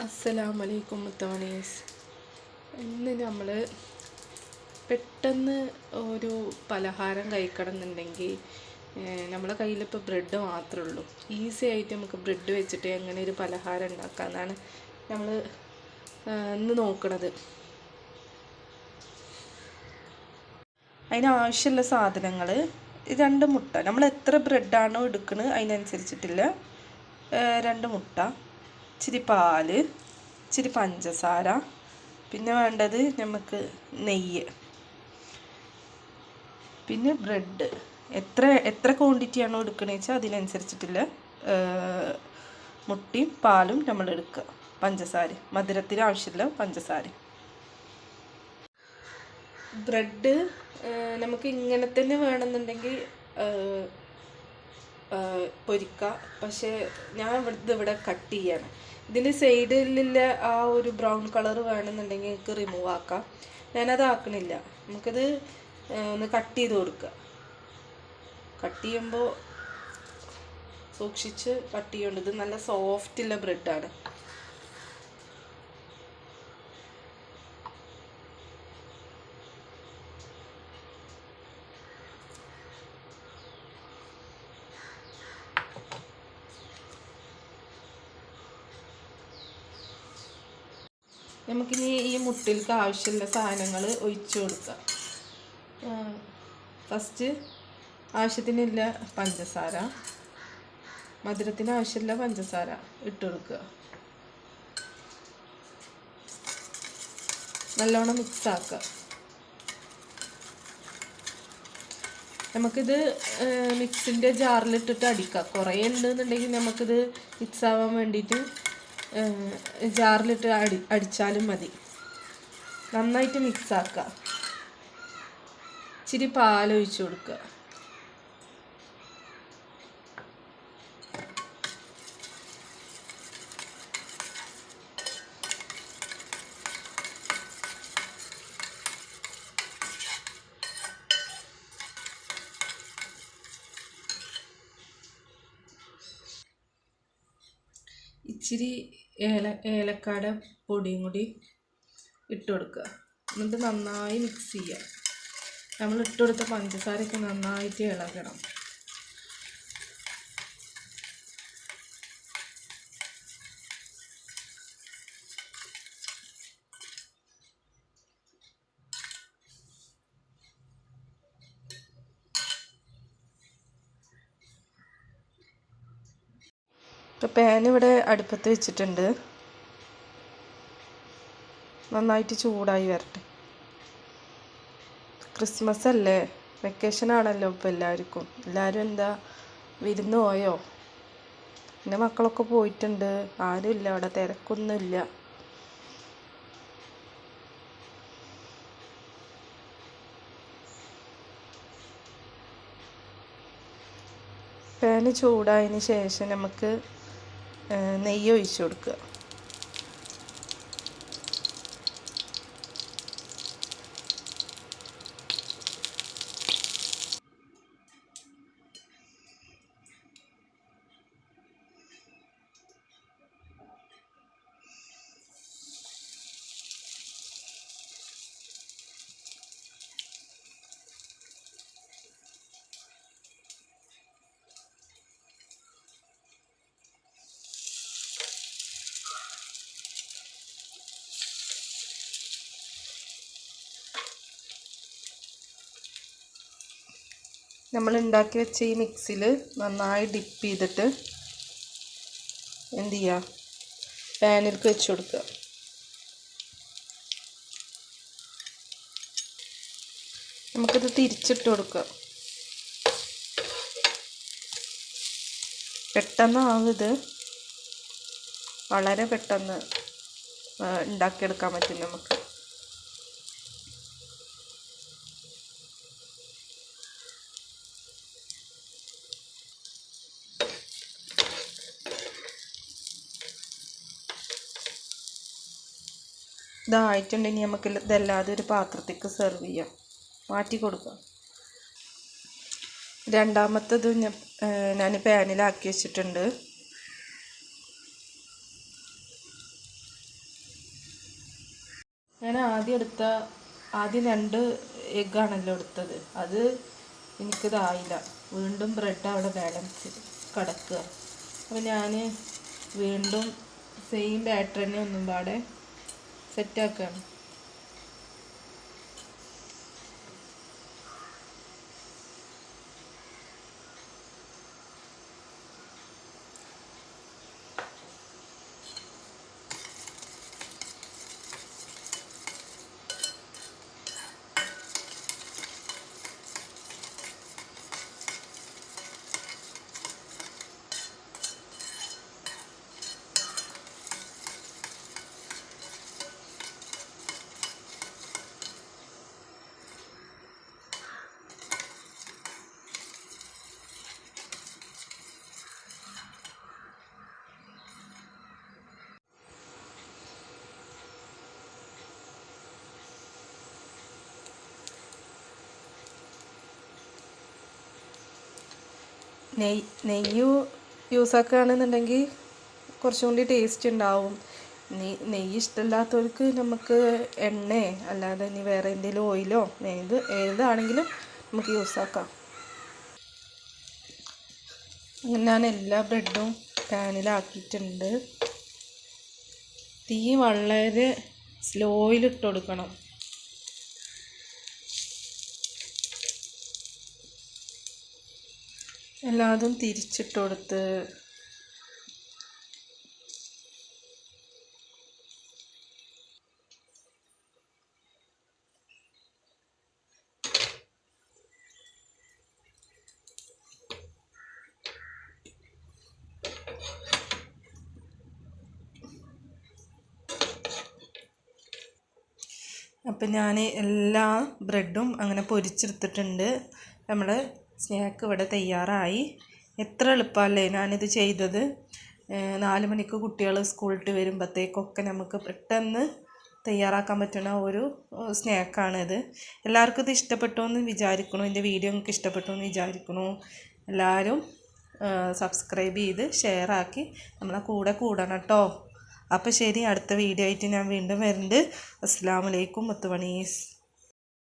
അസ്സലാമലൈക്കും മുത്തമണീസ്. ഇന്ന് നമ്മൾ പെട്ടെന്ന് ഒരു പലഹാരം കഴിക്കണം എന്നുണ്ടെങ്കിൽ നമ്മളെ കയ്യിലിപ്പോൾ ബ്രെഡ് മാത്രമേ ഉള്ളൂ. ഈസി ആയിട്ട് നമുക്ക് ബ്രെഡ് വെച്ചിട്ട് എങ്ങനെ ഒരു പലഹാരം ഉണ്ടാക്കാമെന്നാണ് നമ്മൾ ഇന്ന് നോക്കണത്. അതിനാവശ്യമുള്ള സാധനങ്ങൾ 2 മുട്ട. നമ്മൾ എത്ര ബ്രെഡാണോ എടുക്കുന്നത് അതിനനുസരിച്ചിട്ടില്ല 2 മുട്ട, ഇച്ചിരി പാല്, ഇച്ചിരി പഞ്ചസാര, പിന്നെ വേണ്ടത് നമുക്ക് നെയ്യ്, പിന്നെ ബ്രെഡ്. എത്ര ക്വാണ്ടിറ്റിയാണോ എടുക്കണമെന്ന് വെച്ചാൽ അതിനനുസരിച്ചിട്ടുള്ള മുട്ടയും പാലും നമ്മൾ എടുക്കുക. പഞ്ചസാര, മധുരത്തിന് ആവശ്യമില്ല പഞ്ചസാര. ബ്രെഡ് നമുക്ക് ഇങ്ങനെ തന്നെ വേണമെന്നുണ്ടെങ്കിൽ പൊരിക്കുക. പക്ഷേ ഞാൻ ഇവിടെ കട്ട് ചെയ്യാണ്. ഇതിൻ്റെ സൈഡിലുള്ള ആ ഒരു ബ്രൗൺ കളർ വേണമെന്നുണ്ടെങ്കിൽ നിങ്ങൾക്ക് റിമൂവ് ആക്കാം. ഞാനത് ആക്കണില്ല. നമുക്കത് ഒന്ന് കട്ട് ചെയ്ത് കൊടുക്കുക. കട്ട് ചെയ്യുമ്പോൾ സൂക്ഷിച്ച് കട്ട് ചെയ്യേണ്ടത്. നല്ല സോഫ്റ്റുള്ള ബ്രെഡാണ്. നമുക്കിനി ഈ മുട്ടയിലേക്ക് ആവശ്യമുള്ള സാധനങ്ങൾ ഒഴിച്ചു കൊടുക്കാം. ഫസ്റ്റ് ആവശ്യത്തിനുള്ള പഞ്ചസാര, മധുരത്തിന് ആവശ്യമുള്ള പഞ്ചസാര ഇട്ട് കൊടുക്കുക. നല്ലോണം മിക്സ് ആക്കുക. നമുക്കിത് മിക്സിൻ്റെ ജാറിലിട്ടിട്ട് അടിക്കാം. കുറേ ഉണ്ടെന്നുണ്ടെങ്കിൽ നമുക്കിത് മിക്സ് ആവാൻ വേണ്ടിയിട്ട് ജാറിലിട്ട് അടിച്ചാലും മതി. നന്നായിട്ട് മിക്സ് ആക്കുക. ഇച്ചിരി പാലൊഴിച്ച് കൊടുക്കുക. ഇച്ചിരി ഏലക്കാടെ പൊടിയും കൂടി ഇട്ട് കൊടുക്കുക. എന്നിട്ട് നന്നായി മിക്സ് ചെയ്യുക. നമ്മൾ ഇട്ട് കൊടുത്ത പഞ്ചസാരയൊക്കെ നന്നായിട്ട് ഇളകണം. ഇപ്പോൾ പാൻ ഇവിടെ അടുപ്പത്ത് വെച്ചിട്ടുണ്ട്. നന്നായിട്ട് ചൂടായി വരട്ടെ. ക്രിസ്മസ് അല്ലേ, വെക്കേഷൻ ആണല്ലോ ഇപ്പോൾ എല്ലാവരും എന്താ വിരുന്ന് പോയോ? എൻ്റെ മക്കളൊക്കെ പോയിട്ടുണ്ട്. ആരുമില്ല അവിടെ, തിരക്കൊന്നുമില്ല. പാന് ചൂടായതിന് ശേഷം നമുക്ക് നെയ്യ് ഒഴിച്ചു കൊടുക്കുക. നമ്മൾ ഉണ്ടാക്കി വെച്ച ഈ മിക്സിൽ നന്നായി ഡിപ്പ് ചെയ്തിട്ട് എന്ത് ചെയ്യുക, പാനിലേക്ക് വെച്ച് കൊടുക്കുക. നമുക്കിത് തിരിച്ചിട്ട് കൊടുക്കുക. പെട്ടെന്നാവും ഇത്, വളരെ പെട്ടെന്ന് ഉണ്ടാക്കിയെടുക്കാൻ പറ്റും നമുക്ക്. ഇതായിട്ടുണ്ടെങ്കിൽ നമുക്ക് ഇതല്ലാതെ ഒരു പാത്രത്തേക്ക് സെർവ് ചെയ്യാം, മാറ്റി കൊടുക്കാം. രണ്ടാമത്തത് ഞാൻ പാനിലാക്കി വെച്ചിട്ടുണ്ട്. ഞാൻ ആദ്യം 2 എഗ്ഗാണല്ലോ എടുത്തത്, അത് എനിക്കിതായില്ല. വീണ്ടും ബ്രെഡ് അവിടെ ബാലൻസ് കിടക്കുക. അപ്പോൾ ഞാൻ വീണ്ടും സെയിം ബാറ്റർ തന്നെ ഒന്നും പാടെ സെറ്റാക്കുകയാണ്. നെയ്യ് യൂസ് ആക്കുകയാണെന്നുണ്ടെങ്കിൽ കുറച്ചും കൂടി ടേസ്റ്റ് ഉണ്ടാവും. നെയ്യ് ഇഷ്ടമില്ലാത്തവർക്ക് നമുക്ക് എണ്ണ അല്ലാതെ ഇനി വേറെ എന്തെങ്കിലും ഓയിലോ ഏതാണെങ്കിലും നമുക്ക് യൂസ് ആക്കാം. ഞാൻ എല്ലാ ബ്രെഡും പാനിലാക്കിയിട്ടുണ്ട്. തീ വളരെ സ്ലോയിലിട്ട് കൊടുക്കണം. എല്ലാതും തിരിച്ചിട്ട് കൊടുത്ത് അപ്പം ഞാൻ എല്ലാ ബ്രെഡും അങ്ങനെ പൊരിച്ചെടുത്തിട്ടുണ്ട്. നമ്മൾ സ്നാക്ക് ഇവിടെ തയ്യാറായി. എത്ര എളുപ്പമല്ലേ ഞാനിത് ചെയ്തത്. 4 മണിക്ക് കുട്ടികൾ സ്കൂളിട്ട് വരുമ്പോഴത്തേക്കൊക്കെ നമുക്ക് പെട്ടെന്ന് തയ്യാറാക്കാൻ പറ്റുന്ന ഒരു സ്നാക്കാണിത്. എല്ലാവർക്കും ഇത് ഇഷ്ടപ്പെട്ടു എന്ന് വിചാരിക്കണു. എൻ്റെ വീഡിയോ നിങ്ങൾക്ക് ഇഷ്ടപ്പെട്ടു എന്ന് വിചാരിക്കണു. എല്ലാവരും സബ്സ്ക്രൈബ് ചെയ്ത് ഷെയറാക്കി നമ്മളെ കൂടെ കൂടണം കേട്ടോ. അപ്പോൾ ശരി, അടുത്ത വീഡിയോ ആയിട്ട് ഞാൻ വീണ്ടും വരുന്നുണ്ട്. അസ്സലാമു അലൈക്കും മുത്തുമണീസ്.